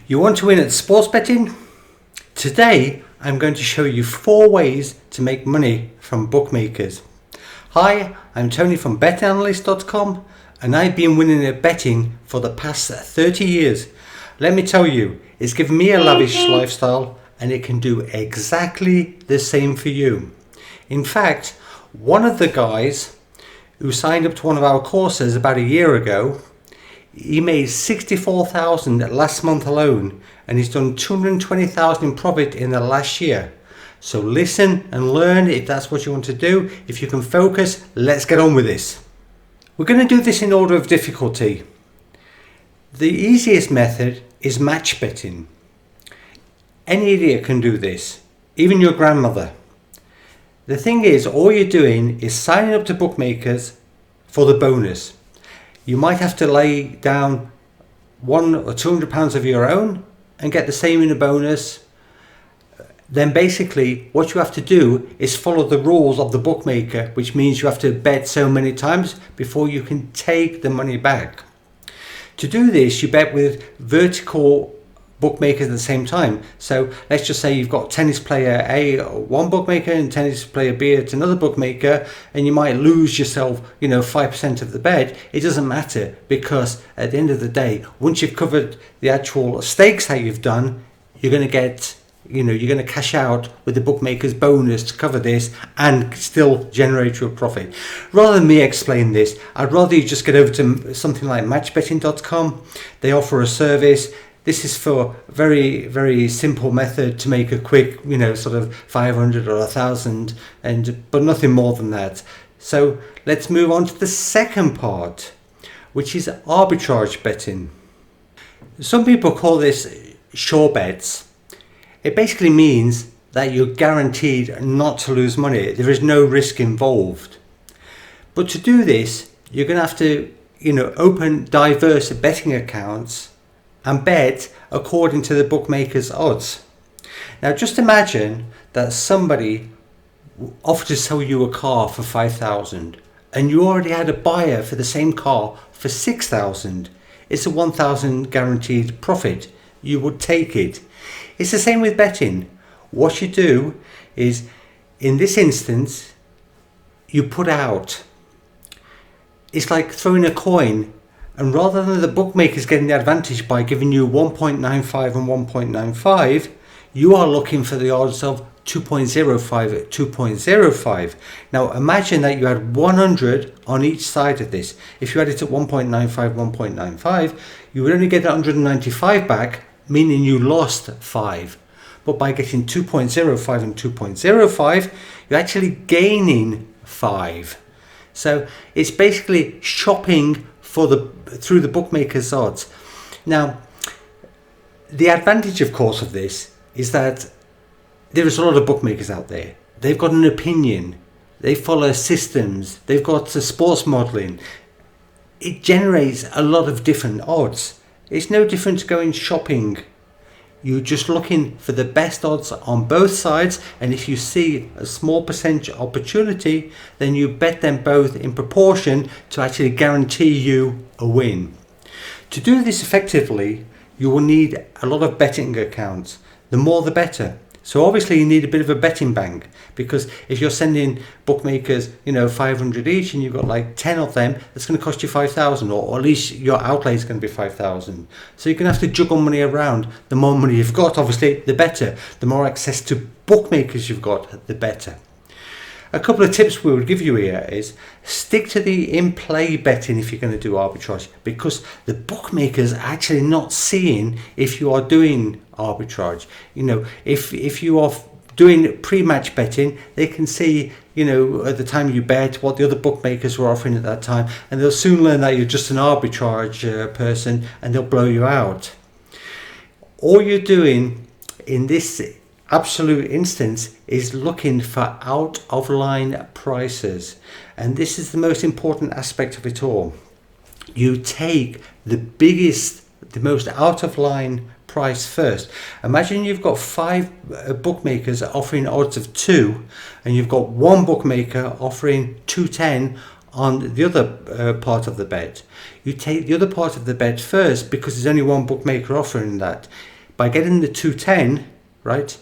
You want to win at sports betting? Today I'm going to show you 4 ways to make money from bookmakers. Hi, I'm Tony from betting-analyst.com and I've been winning at betting for the past 30 years. Let me tell you, it's given me a lavish lifestyle and it can do exactly the same for you. In fact, one of the guys who signed up to one of our courses about a year ago, he made 64,000 last month alone, and he's done 220,000 in profit in the last year. So listen and learn if that's what you want to do. If you can focus, let's get on with this. We're going to do this in order of difficulty. The easiest method is match betting. Any idiot can do this, even your grandmother. The thing is, all you're doing is signing up to bookmakers for the bonus. You might have to lay down £100 or £200 of your own and get the same in a bonus. Then basically what you have to do is follow the rules of the bookmaker, which means you have to bet so many times before you can take the money back. To do this, you bet with vertical bookmakers at the same time. So let's just say you've got tennis player A at one bookmaker and tennis player B at another bookmaker, and you might lose yourself 5% of the bet. It doesn't matter, because at the end of the day, once you've covered the actual stakes that you've done, you're going to get you're going to cash out with the bookmaker's bonus to cover this and still generate your profit. Rather than me explain this, I'd rather you just get over to something like matchbetting.com. They offer a service. This is for a very, very simple method to make a quick, sort of 500 or 1,000, but nothing more than that. So let's move on to the second part, which is arbitrage betting. Some people call this sure bets. It basically means that you're guaranteed not to lose money. There is no risk involved. But to do this, you're going to have to, open diverse betting accounts and bet according to the bookmaker's odds. Now just imagine that somebody offered to sell you a car for 5,000 and you already had a buyer for the same car for 6,000. It's a 1,000 guaranteed profit. You would take it. It's the same with betting. What you do is, in this instance, you put out. It's like throwing a coin. And rather than the bookmakers getting the advantage by giving you 1.95 and 1.95, you are looking for the odds of 2.05 at 2.05. Now imagine that you had 100 on each side of this. If you had it at 1.95, 1.95, you would only get 195 back, meaning you lost 5. But by getting 2.05 and 2.05, you're actually gaining 5. So it's basically shopping through the bookmaker's odds. Now, the advantage, of course, of this is that there is a lot of bookmakers out there. They've got an opinion. They follow systems. They've got sports modeling. It generates a lot of different odds. It's no different to going shopping. You're just looking for the best odds on both sides, and if you see a small percentage opportunity, then you bet them both in proportion to actually guarantee you a win. To do this effectively, you will need a lot of betting accounts. The more the better. So obviously you need a bit of a betting bank, because if you're sending bookmakers 500 each and you've got like 10 of them, that's going to cost you 5,000, or at least your outlay is going to be 5,000. So you're going to have to juggle money around. The more money you've got, obviously the better. The more access to bookmakers you've got, the better. A couple of tips we would give you here is stick to the in-play betting if you're going to do arbitrage, because the bookmakers are actually not seeing if you are doing arbitrage. If you are doing pre-match betting, they can see, at the time you bet what the other bookmakers were offering at that time, and they'll soon learn that you're just an arbitrage person, and they'll blow you out. All you're doing in this absolute instance is looking for out of line prices, and this is the most important aspect of it all. You take the most out of line price first. Imagine you've got 5 bookmakers offering odds of 2, and you've got one bookmaker offering 210 on the other part of the bet. You take the other part of the bet first because there's only one bookmaker offering that. By getting the 210, right,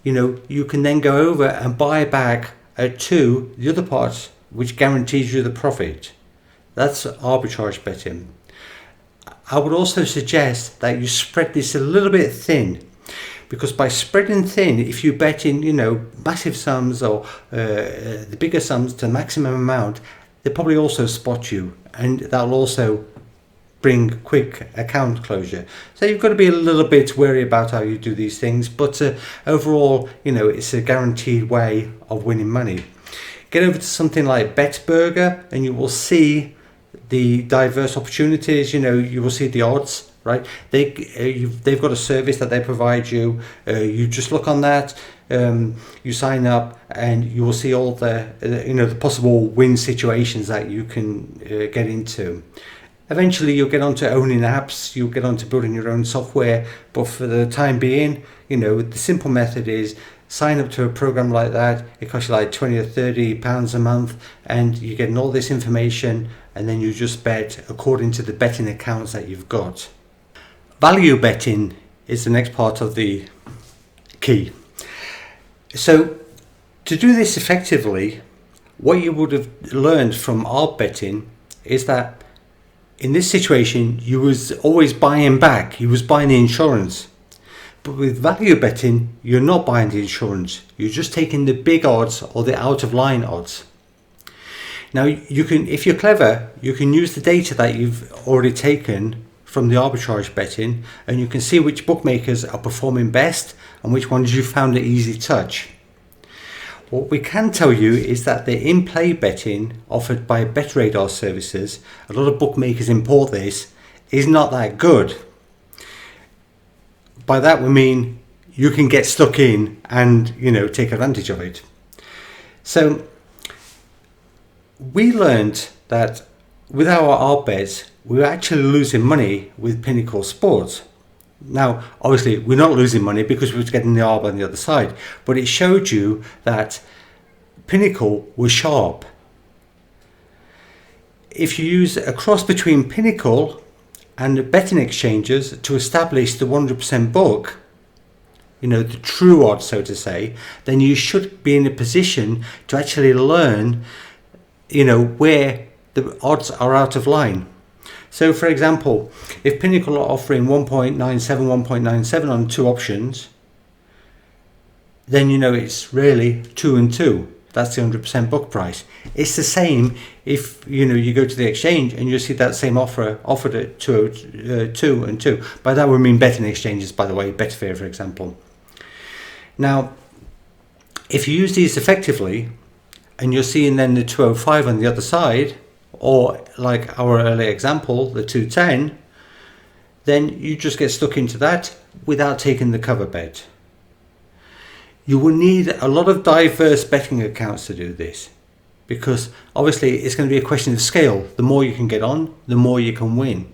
you can then go over and buy back at 2 the other part, which guarantees you the profit. That's arbitrage betting. I would also suggest that you spread this a little bit thin, because by spreading thin, if you bet in massive sums or the bigger sums to the maximum amount, they'll probably also spot you, and that'll also bring quick account closure. So you've got to be a little bit wary about how you do these things, but overall, it's a guaranteed way of winning money. Get over to something like BetBurger and you will see the diverse opportunities. You will see the odds, right? They've got a service that they provide you. You just look on that, you sign up, and you will see all the possible win situations that you can get into. Eventually you'll get onto owning apps, you'll get onto building your own software, but for the time being, the simple method is sign up to a program like that. It costs you like 20 or 30 pounds a month, and you're getting all this information, and then you just bet according to the betting accounts that you've got. Value betting is the next part of the key. So to do this effectively, what you would have learned from arb betting is that in this situation, you was always buying back. You was buying the insurance. But with value betting, you're not buying the insurance. You're just taking the big odds or the out of line odds. Now, you can, if you're clever, you can use the data that you've already taken from the arbitrage betting, and you can see which bookmakers are performing best and which ones you found an easy touch. What we can tell you is that the in-play betting offered by BetRadar services, a lot of bookmakers import this, is not that good. By that we mean you can get stuck in and take advantage of it. So we learned that with our arb bets, we were actually losing money with Pinnacle Sports. Now, obviously, we're not losing money because we're getting the arb on the other side, but it showed you that Pinnacle was sharp. If you use a cross between Pinnacle and betting exchanges to establish the 100% book, the true odds, so to say, then you should be in a position to actually learn, where the odds are out of line. So for example, if Pinnacle are offering 1.97 on 2 options, then it's really 2 and 2. That's the 100% book price. It's the same if you go to the exchange and you see that same offer offered at 2 and 2. By that we mean betting exchanges, by the way, Betfair for example. Now, if you use these effectively and you're seeing then the 205 on the other side, or like our earlier example, the 210, then you just get stuck into that without taking the cover bet. You will need a lot of diverse betting accounts to do this, because obviously it's going to be a question of scale. The more you can get on, the more you can win.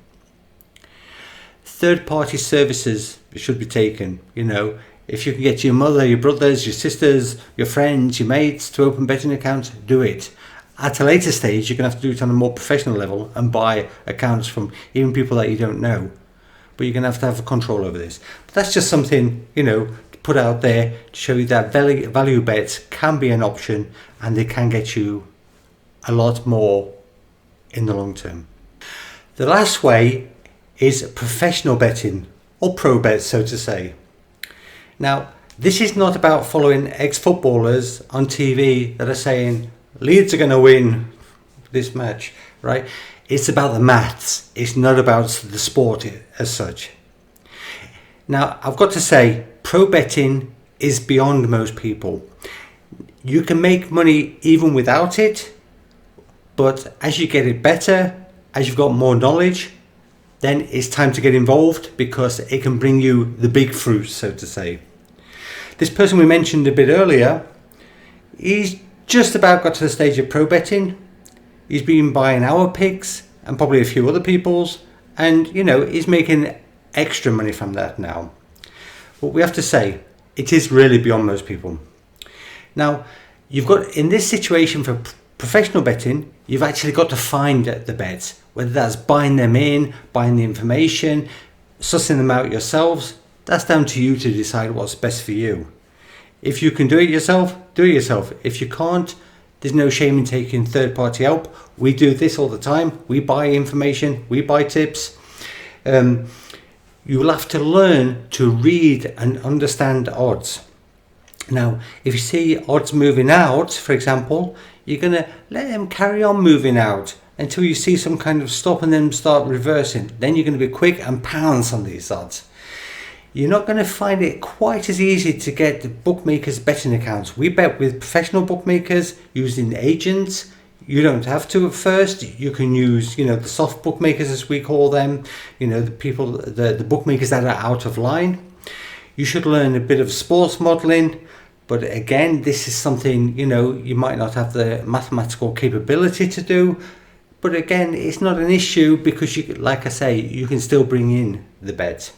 Third-party services should be taken. If you can get your mother, your brothers, your sisters, your friends, your mates to open betting accounts, do it. At a later stage, you're going to have to do it on a more professional level and buy accounts from even people that you don't know. But you're going to have control over this. But that's just something, to put out there to show you that value bets can be an option, and they can get you a lot more in the long term. The last way is professional betting, or pro bets, so to say. Now, this is not about following ex-footballers on TV that are saying Leeds are going to win this match, right? It's about the maths. It's not about the sport as such. Now, I've got to say, pro betting is beyond most people. You can make money even without it, but as you get it better, as you've got more knowledge, then it's time to get involved, because it can bring you the big fruit, so to say. This person we mentioned a bit earlier, he's just about got to the stage of pro betting. He's been buying our picks and probably a few other people's, and he's making extra money from that now. But we have to say, it is really beyond most people. Now, you've got, in this situation for Professional betting, you've actually got to find the bets, whether that's buying them in, buying the information, sussing them out yourselves. That's down to you to decide what's best for you. If you can do it yourself, do it yourself. If you can't, there's no shame in taking third-party help. We do this all the time. We buy information, we buy tips. You'll have to learn to read and understand odds. Now, if you see odds moving out, for example, you're going to let them carry on moving out until you see some kind of stop and then start reversing. Then you're going to be quick and pounce on these odds. You're not going to find it quite as easy to get the bookmakers betting accounts. We bet with professional bookmakers using agents. You don't have to at first. You can use, the soft bookmakers, as we call them, the bookmakers that are out of line. You should learn a bit of sports modeling, but again, this is something, you might not have the mathematical capability to do, but again, it's not an issue because like I say, you can still bring in the bets.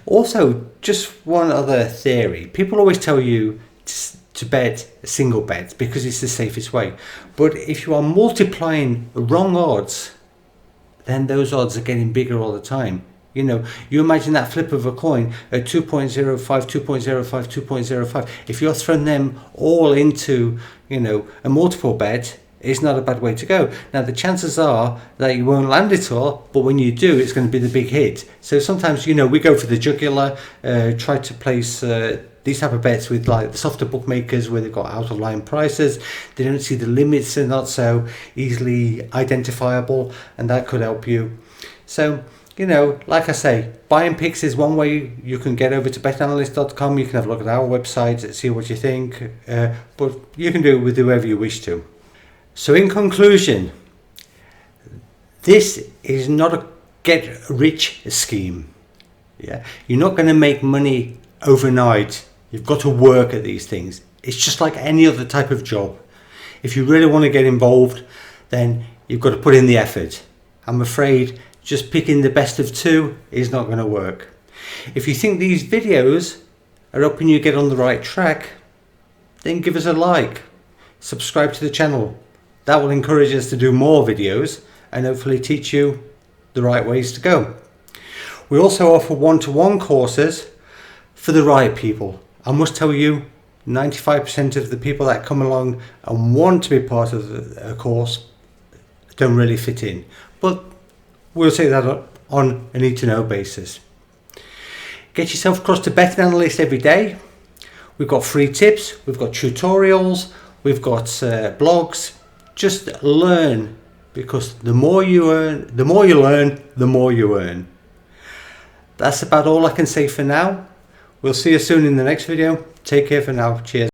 Also, just one other theory. People always tell you to bet a single bet because it's the safest way. But if you are multiplying wrong odds, then those odds are getting bigger all the time. You imagine that flip of a coin at 2.05, 2.05, 2.05. If you're throwing them all into, a multiple bet, it's not a bad way to go. Now, the chances are that you won't land it all, but when you do, it's going to be the big hit. So sometimes, we go for the jugular, try to place these type of bets with like the softer bookmakers where they've got out of line prices. They don't see the limits, they're not so easily identifiable, and that could help you. So, like I say, buying picks is one way you can get over to betting-analyst.com. You can have a look at our website, see what you think, but you can do it with whoever you wish to. So in conclusion, this is not a get-rich scheme. Yeah, you're not going to make money overnight. You've got to work at these things. It's just like any other type of job. If you really want to get involved, then you've got to put in the effort. I'm afraid just picking the best of two is not going to work. If you think these videos are helping you get on the right track, then give us a like. Subscribe to the channel. That will encourage us to do more videos and hopefully teach you the right ways to go. We also offer one-to-one courses for the right people. I must tell you, 95% of the people that come along and want to be part of a course don't really fit in. But we'll say that on a need-to-know basis. Get yourself across to Betting Analyst every day. We've got free tips, we've got tutorials, we've got blogs. Just learn, because the more you learn, the more you earn. That's about all I can say for now. We'll see you soon in the next video. Take care for now. Cheers.